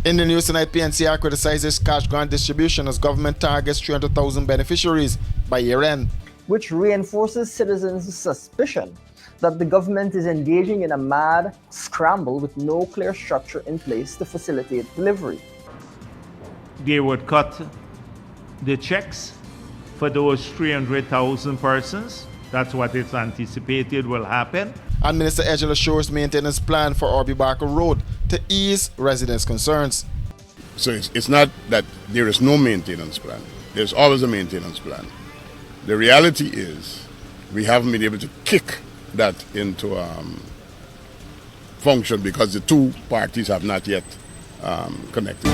In the news tonight, PNCR criticizes cash grant distribution as government targets 300,000 beneficiaries by year-end, which reinforces citizens' suspicion that the government is engaging in a mad scramble with no clear structure in place to facilitate delivery. They would cut the checks for those 300,000 persons. That's what it's anticipated will happen. And Minister Edgell assures maintenance plan for Orby Barker Road to ease residents' concerns. So it's not that there is no maintenance plan. There's always a maintenance plan. The reality is we haven't been able to kick that into function because the two parties have not yet connected.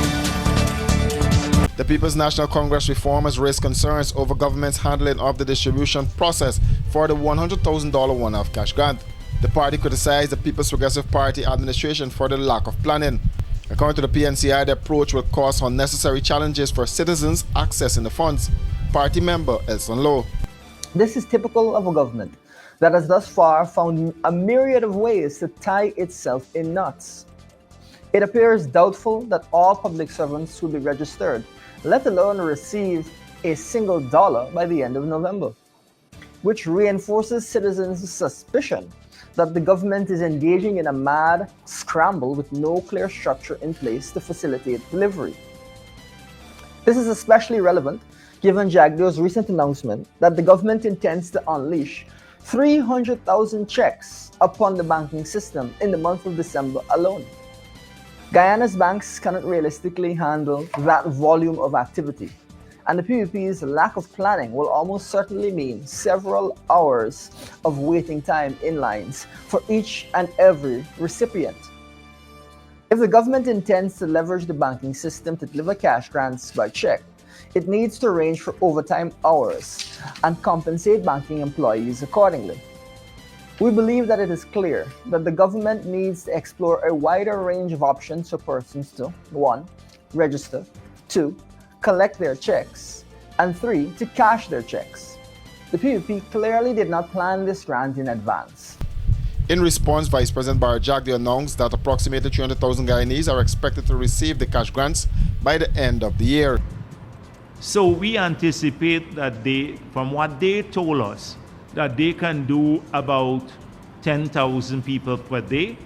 The People's National Congress reform has raised concerns over government's handling of the distribution process for the $100,000 one-off cash grant. The party criticized the People's Progressive Party administration for the lack of planning. According to the PNCI, the approach will cause unnecessary challenges for citizens accessing the funds. Party member Elson Lowe. This is typical of a government that has thus far found a myriad of ways to tie itself in knots. It appears doubtful that all public servants will be registered, let alone receive a single dollar by the end of November, which reinforces citizens' suspicion that the government is engaging in a mad scramble with no clear structure in place to facilitate delivery. This is especially relevant given Jagdeo's recent announcement that the government intends to unleash 300,000 checks upon the banking system in the month of December alone. Guyana's banks cannot realistically handle that volume of activity, and the PPP's lack of planning will almost certainly mean several hours of waiting time in lines for each and every recipient. If the government intends to leverage the banking system to deliver cash grants by check, it needs to arrange for overtime hours and compensate banking employees accordingly. We believe that it is clear that the government needs to explore a wider range of options for persons to 1. Register, 2. Collect their checks, and 3. To cash their checks. The PPP clearly did not plan this grant in advance. In response, Vice President Barry Jagdeo announced that approximately 300,000 Guyanese are expected to receive the cash grants by the end of the year. So we anticipate that from what they told us, that they can do about 10,000 people per day,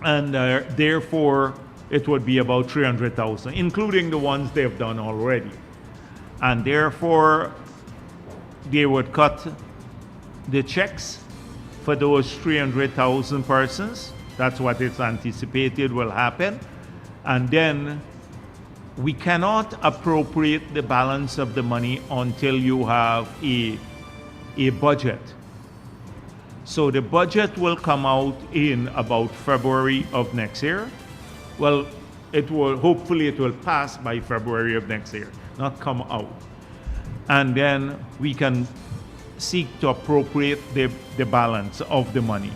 and therefore it would be about 300,000, including the ones they've done already. And therefore, they would cut the checks for those 300,000 persons. That's what it's anticipated will happen. And then we cannot appropriate the balance of the money until you have a budget. So the budget will come out in about February of next year. Well, hopefully it will pass by February of next year, not come out. And then we can seek to appropriate the balance of the money.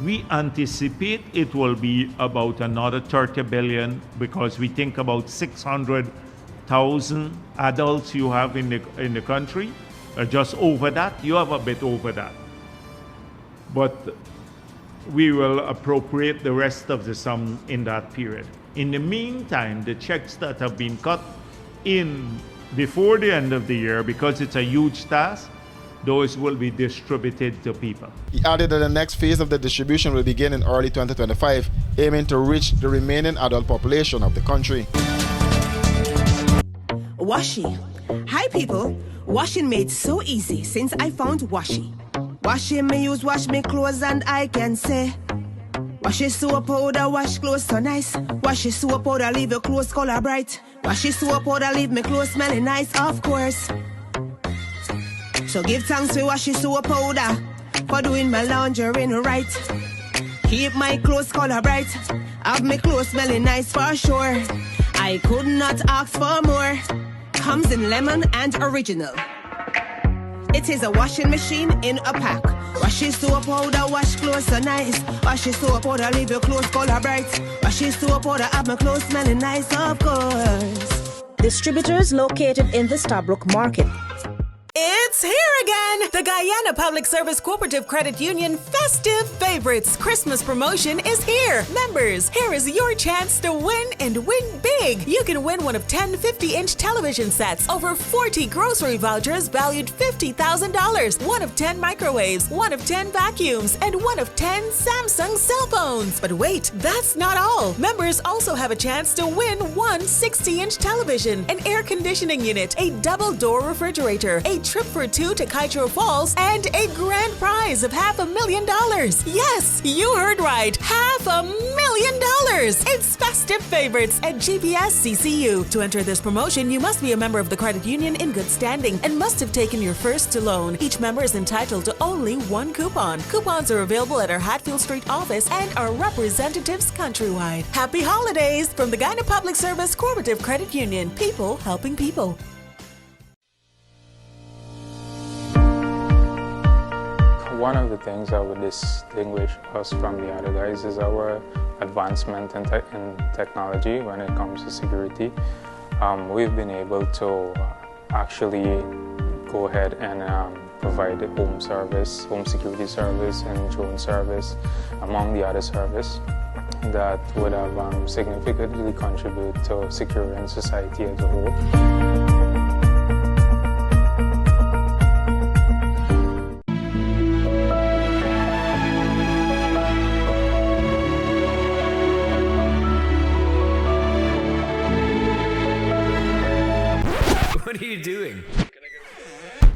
We anticipate it will be about another 30 billion because we think about 600,000 adults you have in the country, or just over that. You have a bit over that. But we will appropriate the rest of the sum in that period. In the meantime, the checks that have been cut in before the end of the year, because it's a huge task, those will be distributed to people. He added that the next phase of the distribution will begin in early 2025, aiming to reach the remaining adult population of the country. Washi. Hi people. Washing made so easy since I found Washi. Washing me use wash me clothes and I can say Washi soap powder wash clothes so nice. Washi soap powder leave your clothes color bright. Washi soap powder leave me clothes smelling nice, of course. So give thanks to Washi soap powder for doing my laundry right. Keep my clothes color bright. Have my clothes smelling nice for sure. I could not ask for more. Comes in lemon and original. It is a washing machine in a pack. Washi soap powder wash clothes so nice. Washi soap powder leave your clothes color bright. Washi soap powder have my clothes smelling nice, of course. Distributors located in the Stabrook Market. It's here again! The Guyana Public Service Cooperative Credit Union Festive Favorites Christmas promotion is here. Members, here is your chance to win and win big. You can win one of 10 50-inch television sets, over 40 grocery vouchers valued $50,000, one of 10 microwaves, one of 10 vacuums, and one of 10 Samsung cell phones. But wait, that's not all. Members also have a chance to win one 60-inch television, an air conditioning unit, a double-door refrigerator, a trip for two to Kaitro Falls, and a grand prize of $500,000. Yes, you heard right. $500,000. It's Festive Favorites at GPS CCU. To enter this promotion, you must be a member of the credit union in good standing and must have taken your first loan. Each member is entitled to only one coupon. Coupons are available at our Hatfield Street office and our representatives countrywide. Happy holidays from the Guyana Public Service Cooperative Credit Union. People helping people. One of the things that would distinguish us from the other guys is our advancement in technology when it comes to security. We've been able to actually go ahead and provide home security service, and drone service, among the other service that would have significantly contributed to securing society as a whole. What are you doing?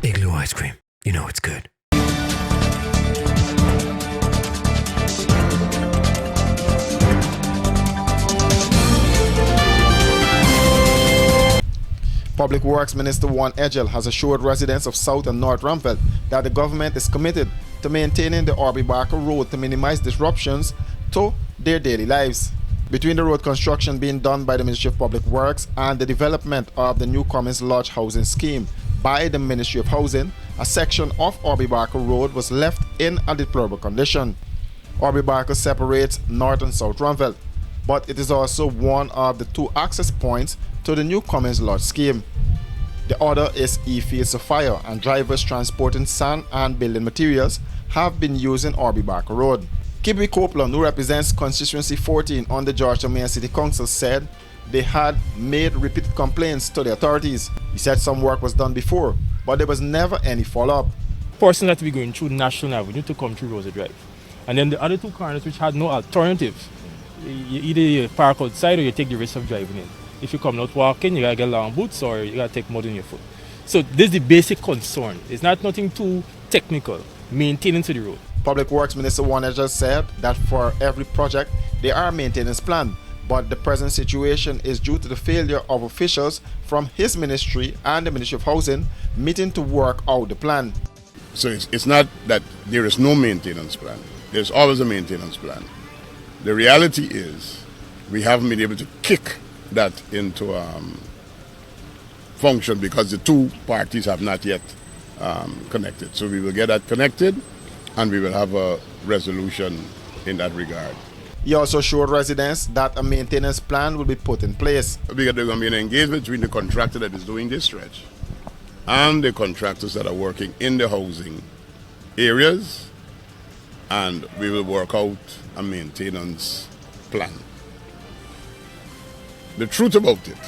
Igloo ice cream. You know it's good. Public Works Minister Juan Edgell has assured residents of South and North Rumpelt that the government is committed to maintaining the Orby Barker Road to minimize disruptions to their daily lives. Between the road construction being done by the Ministry of Public Works and the development of the new Commons Lodge housing scheme by the Ministry of Housing, a section of Orby Barker Road was left in a deplorable condition. Orby Barker separates North and South Rumpelt, but it is also one of the two access points to the new Commons Lodge scheme. The other is E-Fields of Fire, and drivers transporting sand and building materials have been using Orby Barker Road. Kibwe Copeland, who represents constituency 14 on the Georgetown Mayor City Council, said they had made repeated complaints to the authorities. He said some work was done before, but there was never any follow-up. Person that we going through National Avenue to come through Rosa Drive. And then the other two corners which had no alternative. Either you park outside or you take the risk of driving in. If you come out walking, you gotta get long boots or you gotta take mud in your foot. So this is the basic concern. It's not nothing too technical, maintenance of the road. Public Works Minister Juan Edgell said that for every project there are maintenance plans, but the present situation is due to the failure of officials from his ministry and the Ministry of Housing meeting to work out the plan. So it's not that there is no maintenance plan. There's always a maintenance plan. The reality is we haven't been able to kick that into function because the two parties have not yet connected. So we will get that connected and we will have a resolution in that regard. He also assured residents that a maintenance plan will be put in place. Because there's going to be an engagement between the contractor that is doing this stretch and the contractors that are working in the housing areas, and we will work out a maintenance plan. The truth about it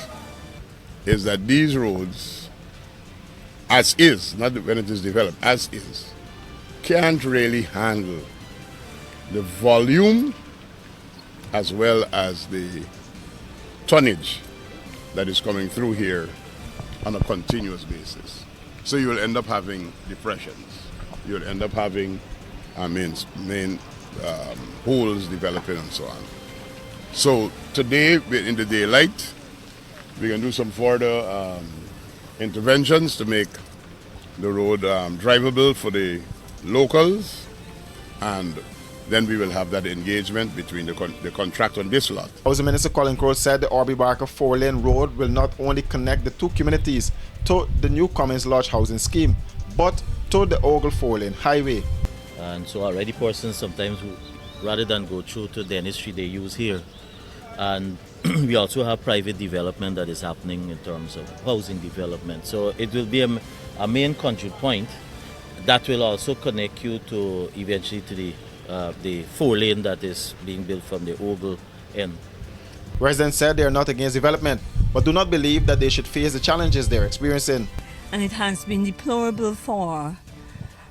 is that these roads, as is, not when it is developed, as is, can't really handle the volume as well as the tonnage that is coming through here on a continuous basis. So you will end up having depressions. You will end up having holes developing and so on. So today, in the daylight, we can do some further interventions to make the road drivable for the locals, and then we will have that engagement between the contractor and this lot. Housing Minister Colin Crowe said the Orby Barker 4-lane road will not only connect the two communities to the new Commons Lodge housing scheme, but to the Ogle 4-lane highway. And so already persons sometimes, rather than go through to Dennis Street, they use here. And we also have private development that is happening in terms of housing development. So it will be a main control point that will also connect you to eventually to the 4-lane that is being built from the Ogle end. Residents said they are not against development, but do not believe that they should face the challenges they are experiencing. And it has been deplorable for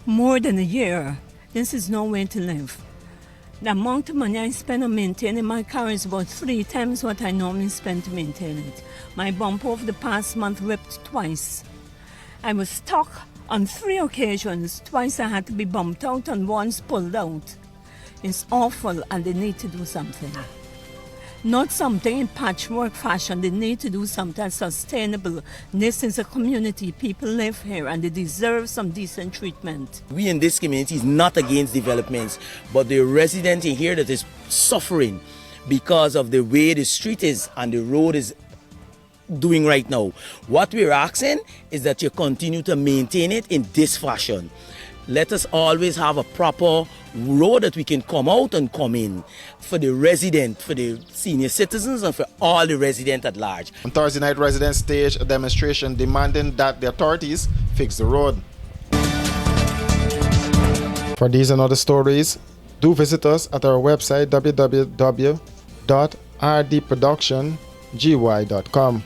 more than a year. This is no way to live. The amount of money I spend on maintaining my car is about 3 times what I normally spend to maintain it. My bumper over the past month ripped twice. I was stuck on 3 occasions. Twice I had to be bumped out and once pulled out. It's awful and they need to do something. Not something in patchwork fashion. They need to do something sustainable. This is a community. People live here and they deserve some decent treatment. We in this community is not against developments, but the resident in here that is suffering because of the way the street is and the road is doing right now. What we're asking is that you continue to maintain it in this fashion. Let us always have a proper road that we can come out and come in for the resident, for the senior citizens, and for all the residents at large. On Thursday night, residents staged a demonstration demanding that the authorities fix the road. For these and other stories, do visit us at our website www.rdproductiongy.com.